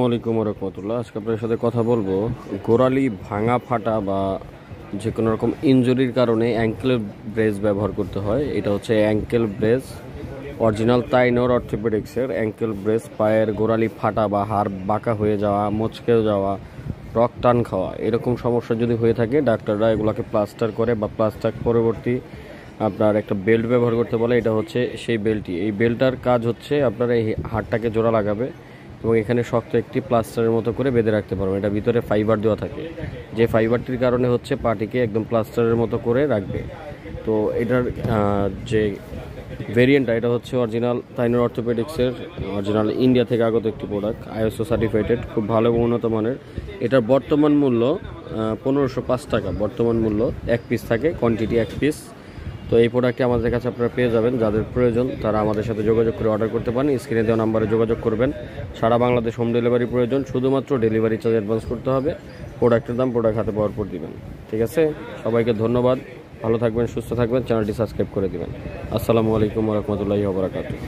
আলাইকুম রহমতুল্লাহ। আজকে আপনার সাথে কথা বলবো গোড়ালি ভাঙা ফাটা বা যে কোনো রকম ইনজুরির কারণে অ্যাঙ্কেল ব্রেস ব্যবহার করতে হয়। এটা হচ্ছে অ্যাঙ্কেল ব্রেস, অরিজিনাল তাইনোর অর্থোপেডিক্সের অ্যাঙ্কেল ব্রেস। পায়ের গোড়ালি ফাটা বা হাড় বাঁকা হয়ে যাওয়া, মচকে যাওয়া, রক টান খাওয়া এরকম সমস্যা যদি হয়ে থাকে, ডাক্তাররা এগুলোকে প্লাস্টার করে বা প্লাস্টার পরবর্তী আপনার একটা বেল্ট ব্যবহার করতে বলে। এটা হচ্ছে সেই বেল্টটি। এই বেল্টটার কাজ হচ্ছে আপনার এই হাড়টাকে জোড়া লাগাবে এবং এখানে শক্ত একটি প্লাস্টারের মতো করে বেঁধে রাখতে পারবেন। এটা ভিতরে ফাইবার দেওয়া থাকে, যে ফাইবারটির কারণে হচ্ছে পাটিকে একদম প্লাস্টারের মতো করে রাখবে। তো এটার যে ভেরিয়েন্টটা, এটা হচ্ছে অরিজিনাল তাইনোর অর্থোপেডিক্সের অরিজিনাল ইন্ডিয়া থেকে আগত একটি প্রোডাক্ট, আইএসও সার্টিফাইডেড, খুব ভালো এবং উন্নত মানের। এটার বর্তমান মূল্য 1505 টাকা বর্তমান মূল্য। এক পিস থাকে, কোয়ান্টিটি এক পিস। তো এই প্রোডাক্টটি আমাদের কাছে আপনারা পেয়ে যাবেন। যাদের প্রয়োজন তারা আমাদের সাথে যোগাযোগ করে অর্ডার করতে পারেন। স্ক্রিনে দেওয়া নাম্বারে যোগাযোগ করবেন। সারা বাংলাদেশ হোম ডেলিভারি প্রয়োজন, শুধুমাত্র ডেলিভারি চার্জ অ্যাডভান্স করতে হবে। প্রোডাক্টের দাম প্রোডাক্ট হাতে পাওয়ার পর দিবেন। ঠিক আছে, সবাইকে ধন্যবাদ। ভালো থাকবেন, সুস্থ থাকবেন, চ্যানেলটি সাবস্ক্রাইব করে দিবেন। আসসালামু আলাইকুম রহমতুল্লাহি ওয়া বারাকাতুহু।